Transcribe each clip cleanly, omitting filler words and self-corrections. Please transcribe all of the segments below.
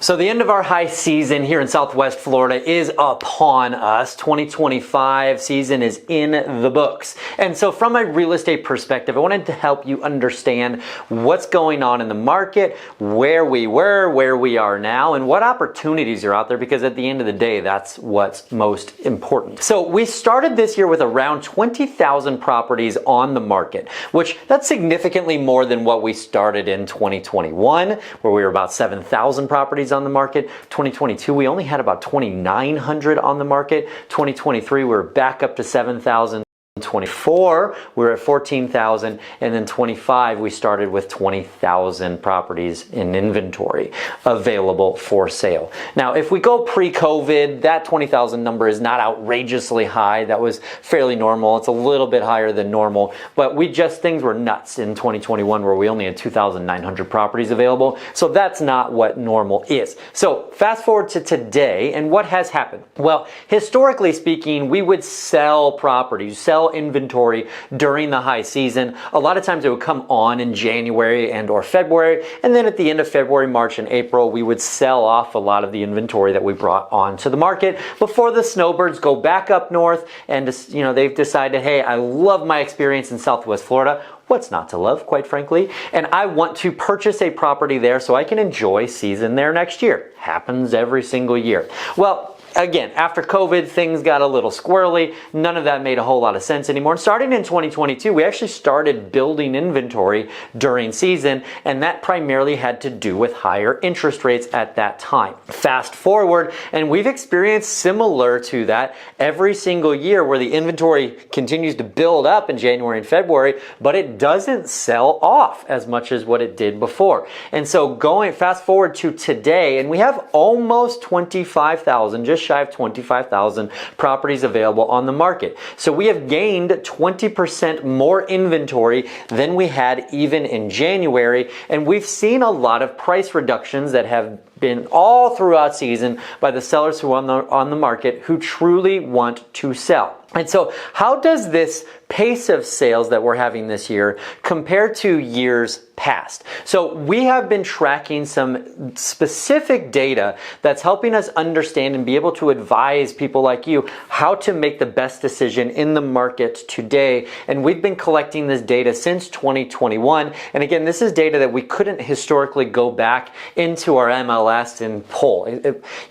So the end of our high season here in Southwest Florida is upon us. 2025 season is in the books. And so from a real estate perspective, I wanted to help you understand what's going on in the market, where we were, where we are now, and what opportunities are out there, because at the end of the day, that's what's most important. So we started this year with around 20,000 properties on the market, which that's significantly more than what we started in 2021, where we were about 7,000 properties on the market. 2022, we only had about 2,900 on the market. 2023, we were back up to 7,000. 24, we were at 14,000, and then 25, we started with 20,000 properties in inventory available for sale. Now, if we go pre-COVID, that 20,000 number is not outrageously high. That was fairly normal. It's a little bit higher than normal, but things were nuts in 2021 where we only had 2,900 properties available. So that's not what normal is. So fast forward to today, and what has happened? Well, historically speaking, we would sell properties, sell inventory during the high season. A lot of times it would come on in January and or February, and then at the end of February, March, and April, we would sell off a lot of the inventory that we brought onto the market before the snowbirds go back up north and they've decided, hey, I love my experience in Southwest Florida. What's not to love, quite frankly? And I want to purchase a property there so I can enjoy season there next year. Happens every single year. Well, again, after COVID, things got a little squirrely. None of that made a whole lot of sense anymore. And starting in 2022, we actually started building inventory during season, and that primarily had to do with higher interest rates at that time. Fast forward, and we've experienced similar to that every single year where the inventory continues to build up in January and February, but it doesn't sell off as much as what it did before. And so fast forward to today, and we have almost 25,000, just shy of 25,000 properties available on the market. So we have gained 20% more inventory than we had even in January, and we've seen a lot of price reductions that have been all throughout season by the sellers who are on the market who truly want to sell. And so how does this pace of sales that we're having this year compare to years past? So we have been tracking some specific data that's helping us understand and be able to advise people like you how to make the best decision in the market today. And we've been collecting this data since 2021. And again, this is data that we couldn't historically go back into our MLS and pull.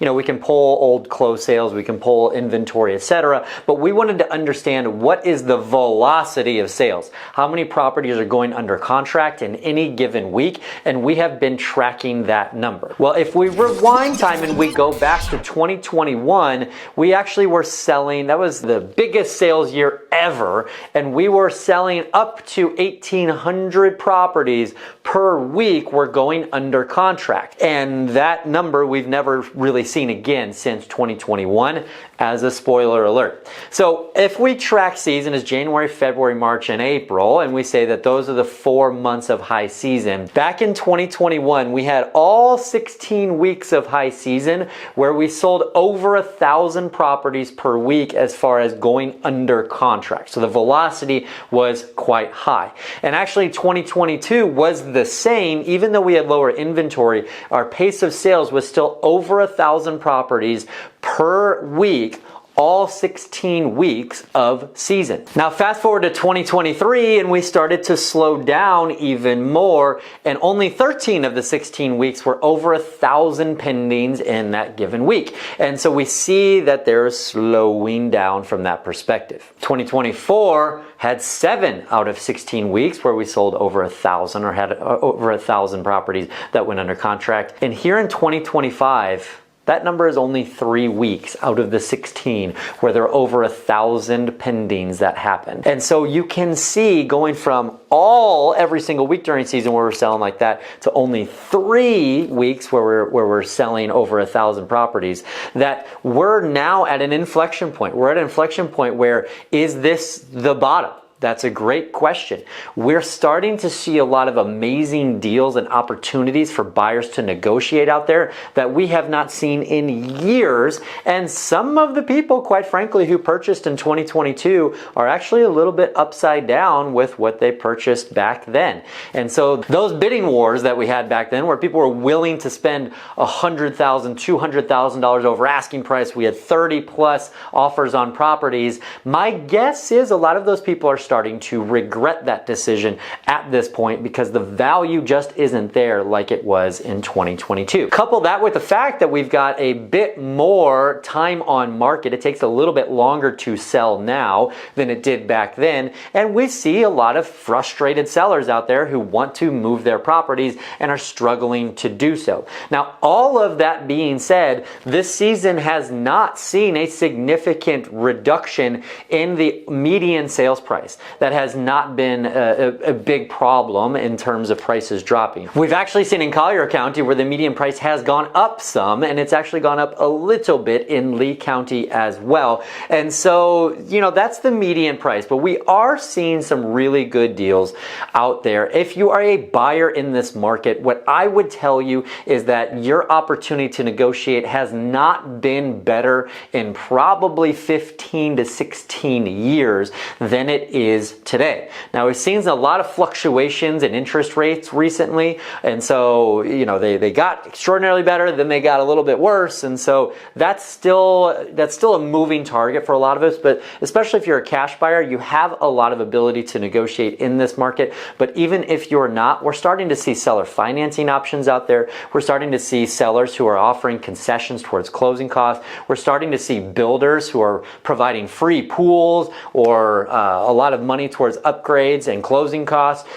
We can pull old closed sales, we can pull inventory, etc. But we wanted to understand what is the velocity of sales. How many properties are going under contract in any given week, and we have been tracking that number. Well, if we rewind time and we go back to 2021, we actually were selling, that was the biggest sales year ever, and we were selling up to 1,800 properties per week were going under contract. And that number we've never really seen again since 2021, as a spoiler alert. So if we track season as January, February, March, and April, and we say that those are the 4 months of high season, back in 2021, we had all 16 weeks of high season where we sold over 1,000 properties per week as far as going under contract. So the velocity was quite high. And actually 2022 was the same. Even though we had lower inventory, our pace of sales was still over 1,000 properties per week, all 16 weeks of season. Now fast forward to 2023 and we started to slow down even more, and only 13 of the 16 weeks were over 1,000 pendings in that given week. And so we see that there's slowing down from that perspective. 2024 had 7 out of 16 weeks where we sold over 1,000 or had over 1,000 properties that went under contract. And here in 2025, that number is only 3 weeks out of the 16 where there are over 1,000 pendings that happened. And so you can see going from every single week during season where we're selling like that to only 3 weeks where we're selling over 1,000 properties, that we're now at an inflection point. We're at an inflection point where, is this the bottom? That's a great question. We're starting to see a lot of amazing deals and opportunities for buyers to negotiate out there that we have not seen in years. And some of the people, quite frankly, who purchased in 2022 are actually a little bit upside down with what they purchased back then. And so those bidding wars that we had back then, where people were willing to spend $100,000, $200,000 over asking price, we had 30 plus offers on properties. My guess is a lot of those people are starting to regret that decision at this point because the value just isn't there like it was in 2022. Couple that with the fact that we've got a bit more time on market. It takes a little bit longer to sell now than it did back then. And we see a lot of frustrated sellers out there who want to move their properties and are struggling to do so. Now, all of that being said, this season has not seen a significant reduction in the median sales price. That has not been a big problem in terms of prices dropping. We've actually seen in Collier County where the median price has gone up some, and it's actually gone up a little bit in Lee County as well. And so, that's the median price, but we are seeing some really good deals out there. If you are a buyer in this market, what I would tell you is that your opportunity to negotiate has not been better in probably 15 to 16 years than it is today. Now, we've seen a lot of fluctuations in interest rates recently, and so they got extraordinarily better, then they got a little bit worse, and so that's still a moving target for a lot of us. But especially if you're a cash buyer, you have a lot of ability to negotiate in this market. But even if you're not, we're starting to see seller financing options out there. We're starting to see sellers who are offering concessions towards closing costs. We're starting to see builders who are providing free pools or a lot of money towards upgrades and closing costs.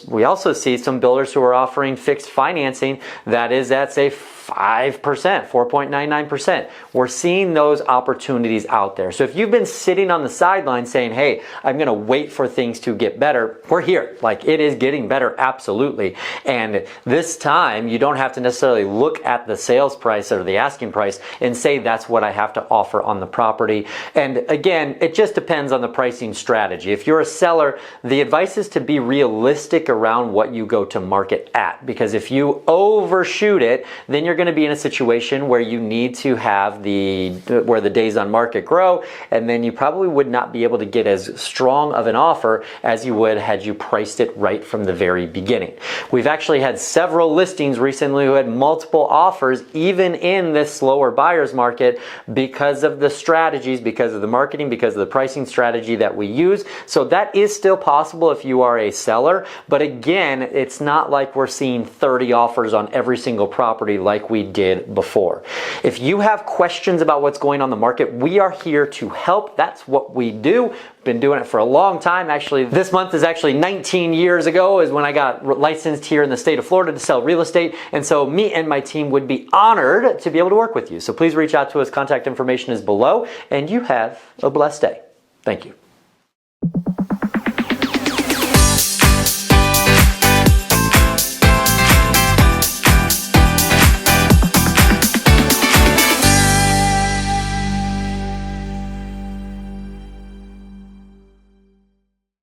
We also see some builders who are offering fixed financing that is at, say, 5%, 4.99%. We're seeing those opportunities out there. So if you've been sitting on the sidelines saying, hey, I'm going to wait for things to get better, we're here. Like, it is getting better, absolutely. And this time, you don't have to necessarily look at the sales price or the asking price and say that's what I have to offer on the property. And again, it just depends on the pricing strategy. If you're a seller, the advice is to be realistic around what you go to market at, because if you overshoot it, then you're going to be in a situation where you need to have where the days on market grow, and then you probably would not be able to get as strong of an offer as you would had you priced it right from the very beginning. We've actually had several listings recently who had multiple offers even in this slower buyer's market because of the strategies, because of the marketing, because of the pricing strategy that we use. So that is still possible if you are a seller, but again, it's not like we're seeing 30 offers on every single property like we did before. If you have questions about what's going on in the market, we are here to help. That's what we do. Been doing it for a long time. Actually, this month is actually 19 years ago is when I got licensed here in the state of Florida to sell real estate. And so me and my team would be honored to be able to work with you. So please reach out to us. Contact information is below, and you have a blessed day. Thank you.